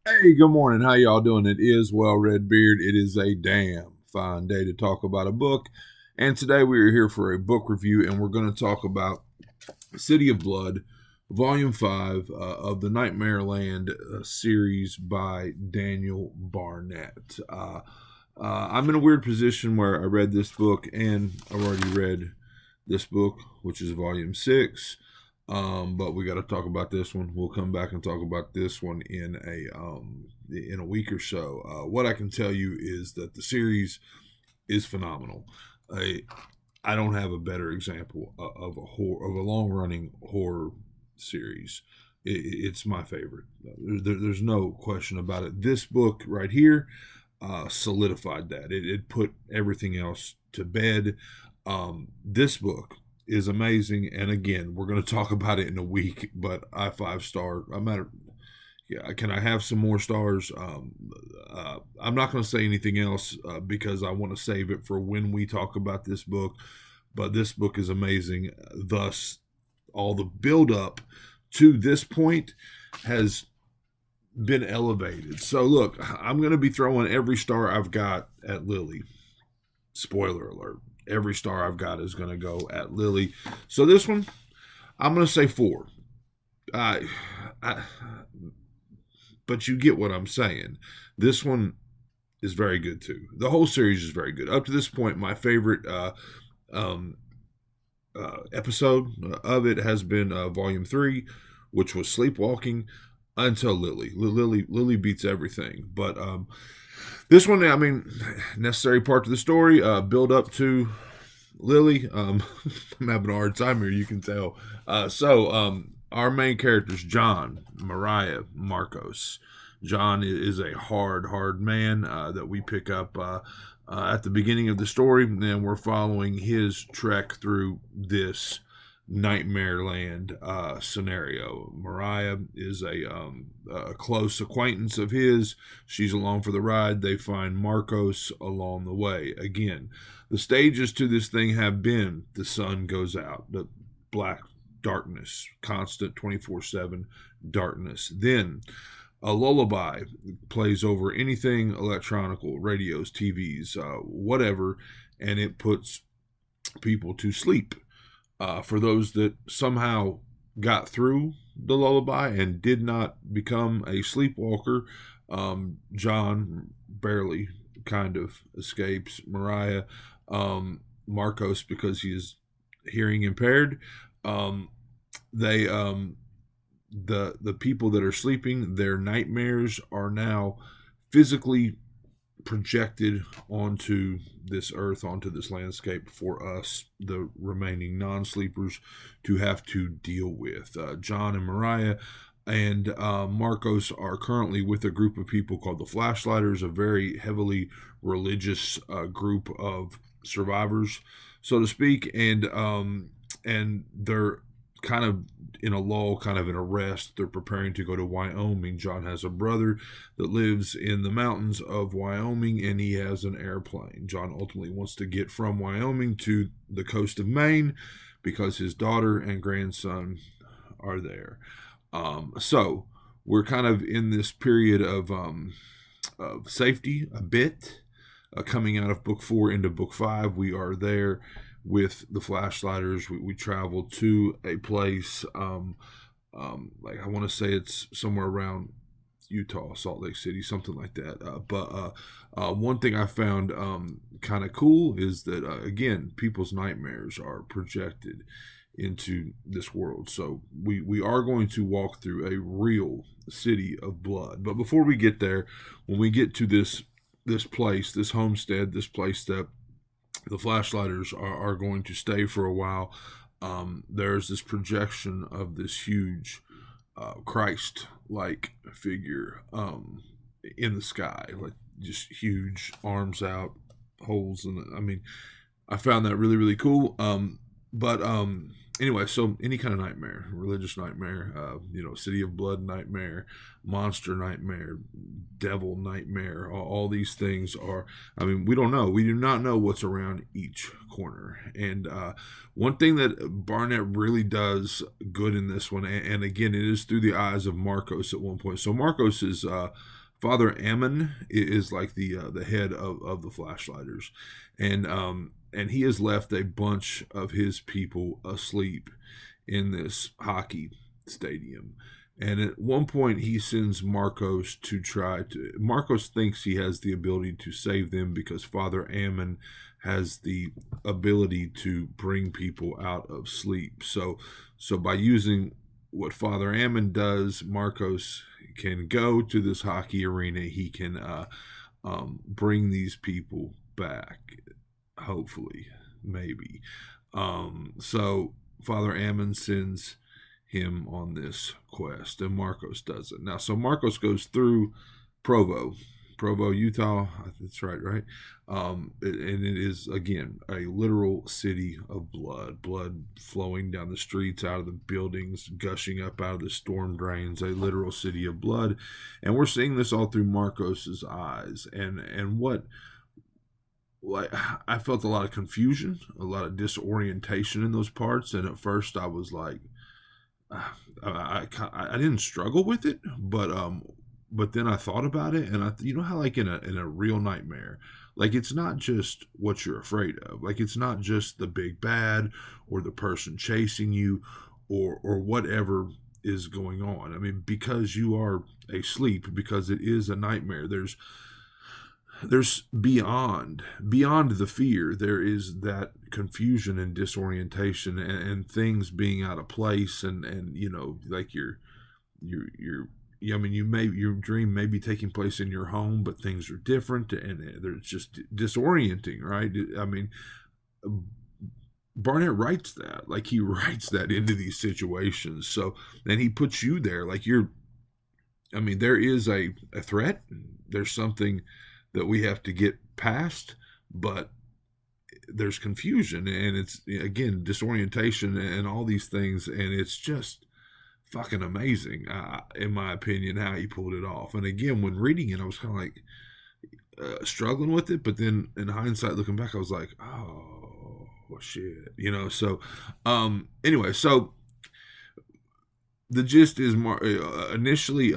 Hey, good morning. How y'all doing? It is Well Redbeard. It is a damn fine day to talk about a book. And today we are here for a book review, and we're going to talk about City of Blood, Volume 5 of the Nightmareland series by Daniel Barnett. I'm in a weird position where I read this book, and I've already read this book, which is Volume 6. But we got to talk about this one. We'll come back and talk about this one in a week or so. What I can tell you is that the series is phenomenal. I I don't have a better example of a long running horror series. It's my favorite. There's no question about it. This book right here solidified that. It put everything else to bed. This book is amazing, and again, we're going to talk about it in a week. But I 5 star. I'm at. Yeah, can I have some more stars? I'm not going to say anything else because I want to save it for when we talk about this book. But this book is amazing. Thus, all the build up to this point has been elevated. So, look, I'm going to be throwing every star I've got at Lily. Spoiler alert. Every star I've got is going to go at Lily. So, this one, I'm going to say 4. I, I, but you get what I'm saying. This one is very good too. The whole series is very good. Up to this point, my favorite um, episode of it has been Volume 3, which was Sleepwalking, until Lily. Lily beats everything. But this one, I mean, necessary part of the story, build up to Lily. I'm having a hard time here, you can tell. Our main characters, John, Mariah, Marcos. John is a hard man that we pick up at the beginning of the story, and we're following his trek through this Nightmareland scenario. Mariah is a close acquaintance of his. She's along for the ride. They find Marcos along the way. Again, the stages to this thing have been the sun goes out, the black darkness, constant 24/7 darkness. Then a lullaby plays over anything electronical, radios, TVs, whatever, and it puts people to sleep. For those that somehow got through the lullaby and did not become a sleepwalker, John barely kind of escapes. Mariah, Marcos, because he is hearing impaired. Um, they the people that are sleeping, their nightmares are now physically projected onto this earth, onto this landscape for us, the remaining non sleepers, to have to deal with. John and Mariah and Marcos are currently with a group of people called the Flashlighters, a very heavily religious group of survivors, so to speak, and they're kind of in a lull, kind of in a rest. They're preparing to go to Wyoming. John has a brother that lives in the mountains of Wyoming, and he has an airplane. John ultimately wants to get from Wyoming to the coast of Maine because his daughter and grandson are there. So we're kind of in this period of safety a bit. Coming out of book 4 into book 5, we are there with the Flashlighters. We travel to a place, like I want to say it's somewhere around Utah, Salt Lake City, something like that. But one thing I found kind of cool is that, again, people's nightmares are projected into this world. So we are going to walk through a real city of blood. But before we get there, when we get to this place, this homestead, this place that the Flashlighters are going to stay for a while, there's this projection of this huge Christ like figure in the sky, like just huge arms out, holes in it. I mean, I found that really, really cool. But anyway, so any kind of nightmare, religious nightmare, City of Blood nightmare, monster nightmare, devil nightmare, all these things are, I mean, we don't know. We do not know what's around each corner. And one thing that Barnett really does good in this one, and again, it is through the eyes of Marcos at one point. So Marcos is Father Ammon is like the head of the Flashlighters, and he has left a bunch of his people asleep in this hockey stadium. And at one point, he sends Marcos to try to. Marcos thinks he has the ability to save them because Father Ammon has the ability to bring people out of sleep. So by using what Father Ammon does, Marcos can go to this hockey arena. He can bring these people back. Hopefully, maybe. So Father Ammon sends him on this quest, and Marcos does it. Now, so Marcos goes through Provo, Utah. That's right? And it is, again, a literal city of blood flowing down the streets, out of the buildings, gushing up out of the storm drains, a literal city of blood. And we're seeing this all through Marcos's eyes. And what... like, I felt a lot of confusion, a lot of disorientation in those parts, and at first I was like, I didn't struggle with it, but then I thought about it, and you know how like in a real nightmare, like it's not just what you're afraid of, like it's not just the big bad or the person chasing you or whatever is going on. I mean, because you are asleep, because it is a nightmare, there's beyond the fear, there is that confusion and disorientation and things being out of place, and like your I mean, your dream may be taking place in your home, but things are different, and there's just disorienting, right? I mean, Barnett writes that, like he writes that into these situations. So then he puts you there, like there is a threat, there's something that we have to get past, but there's confusion, and it's, again, disorientation and all these things, and it's just fucking amazing, in my opinion, how he pulled it off. And again, when reading it, I was kind of like struggling with it, but then in hindsight, looking back, I was like, oh shit, So anyway, so the gist is, initially,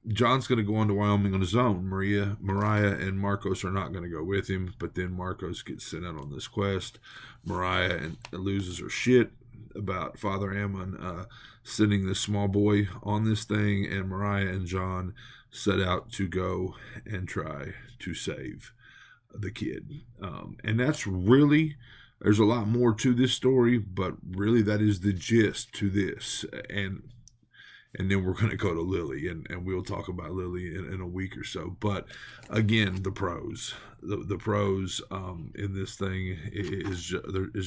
John's going to go on to Wyoming on his own. Mariah and Marcos are not going to go with him, but then Marcos gets sent out on this quest. Mariah loses her shit about Father Ammon sending this small boy on this thing, and Mariah and John set out to go and try to save the kid. And that's really, there's a lot more to this story, but really that is the gist to this. And then we're going to go to Lily, and we'll talk about Lily in a week or so. But again, the prose, the prose in this thing is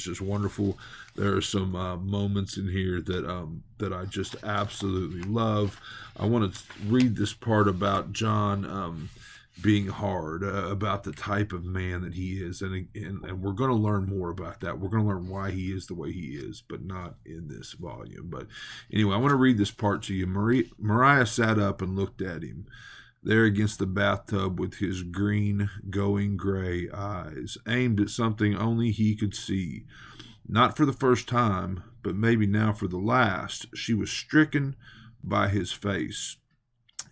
just wonderful. There are some moments in here that I just absolutely love. I want to read this part about John being hard, about the type of man that he is, and we're going to learn more about that. We're going to learn why he is the way he is, but not in this volume. But anyway, I want to read this part to you. Mariah sat up and looked at him, there against the bathtub with his green, going gray eyes, aimed at something only he could see. Not for the first time, but maybe now for the last, she was stricken by his face.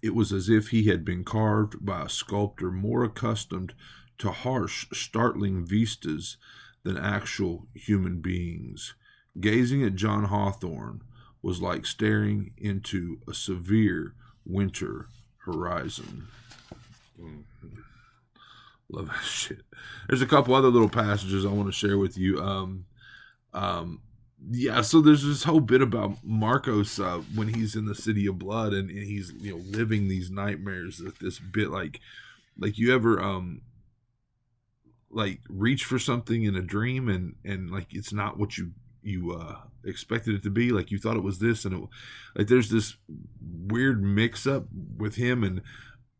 It was as if he had been carved by a sculptor more accustomed to harsh, startling vistas than actual human beings. Gazing at John Hawthorne was like staring into a severe winter horizon. Love that shit. There's a couple other little passages I want to share with you. So there's this whole bit about Marcos when he's in the City of Blood, and he's living these nightmares. This bit like you ever like reach for something in a dream and like it's not what you expected it to be. Like you thought it was this, and like there's this weird mix up with him, and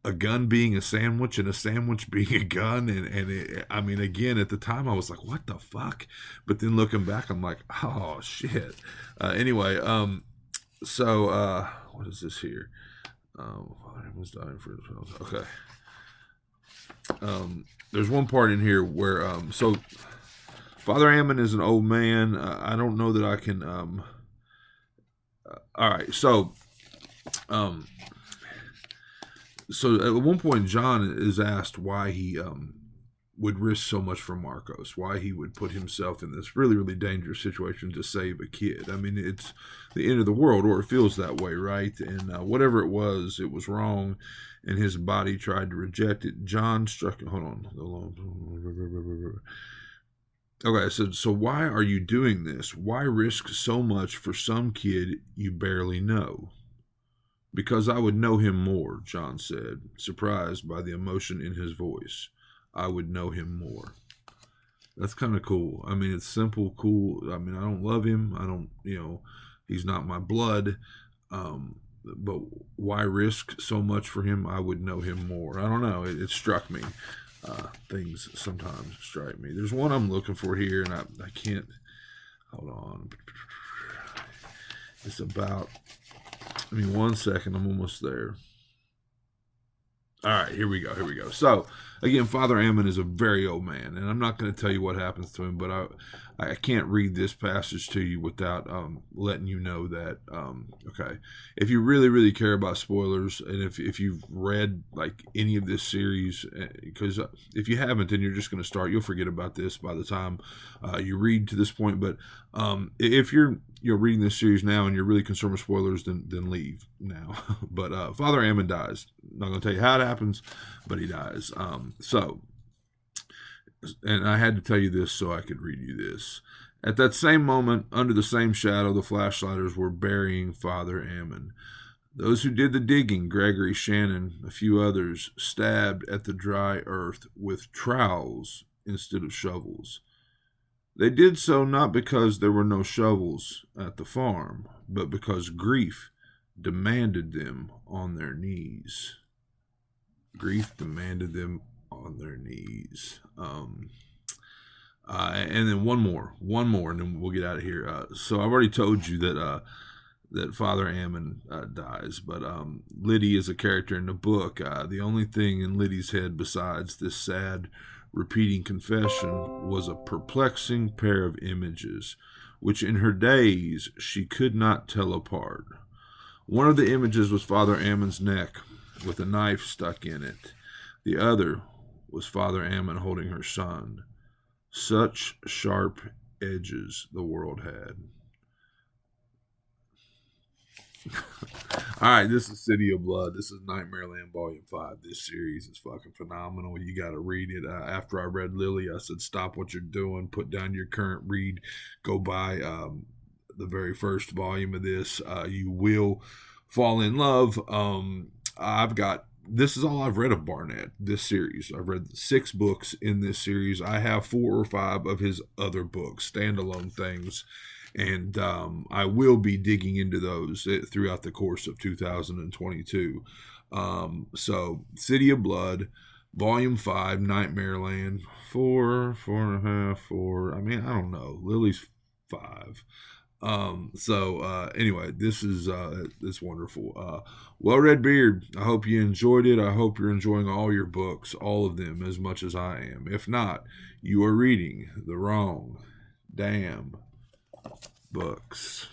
a gun being a sandwich and a sandwich being a gun. I mean, again, at the time I was like, what the fuck? But then looking back, I'm like, oh shit. Anyway, what is this here? Father was dying for okay. There's one part in here where, so Father Ammon is an old man. I don't know that I can, all right. So at one point, John is asked why he would risk so much for Marcos, why he would put himself in this really, really dangerous situation to save a kid. I mean, it's the end of the world, or it feels that way, right? And whatever it was wrong, and his body tried to reject it. John struck. Hold on. Okay, so why are you doing this? Why risk so much for some kid you barely know? Because I would know him more, John said, surprised by the emotion in his voice. I would know him more. That's kind of cool. I mean, it's simple, cool. I mean, I don't love him. I don't, he's not my blood. But why risk so much for him? I would know him more. I don't know. It struck me. Things sometimes strike me. There's one I'm looking for here, and I can't. Hold on. It's about. I mean, 1 second. I'm almost there. All right, here we go. So, again, Father Ammon is a very old man, and I'm not going to tell you what happens to him, but I can't read this passage to you without letting you know that, okay, if you really, really care about spoilers, and if you've read, like, any of this series, because if you haven't, then you're just going to start, you'll forget about this by the time you read to this point, but if you're reading this series now and you're really concerned with spoilers, then leave now. But Father Ammon dies. I'm not going to tell you how it happens, but he dies. And I had to tell you this so I could read you this. At that same moment, under the same shadow, the flashlighters were burying Father Ammon. Those who did the digging, Gregory, Shannon, a few others, stabbed at the dry earth with trowels instead of shovels. They did so not because there were no shovels at the farm, but because grief demanded them on their knees. Grief demanded them on their knees. And then one more, and then we'll get out of here. So I've already told you that Father Ammon dies, but Liddy is a character in the book. The only thing in Liddy's head besides this sad repeating confession was a perplexing pair of images, which in her daze she could not tell apart. One of the images was Father Ammon's neck with a knife stuck in it. The other was Father Ammon holding her son. Such sharp edges the world had. All right, this is City of Blood. This is Nightmareland Volume 5. This series is fucking phenomenal. You got to read it. After I read Lily, I said, stop what you're doing. Put down your current read. Go buy the very first volume of this. You will fall in love. This is all I've read of Barnett, this series. I've read 6 books in this series. I have 4 or 5 of his other books, standalone things. And I will be digging into those throughout the course of 2022. So, City of Blood, Volume 5, Nightmareland, 4, 4.5, 4. I mean, I don't know. Lily's 5. Anyway, this is it's wonderful. Well, Redbeard, I hope you enjoyed it. I hope you're enjoying all your books, all of them, as much as I am. If not, you are reading the wrong damn books.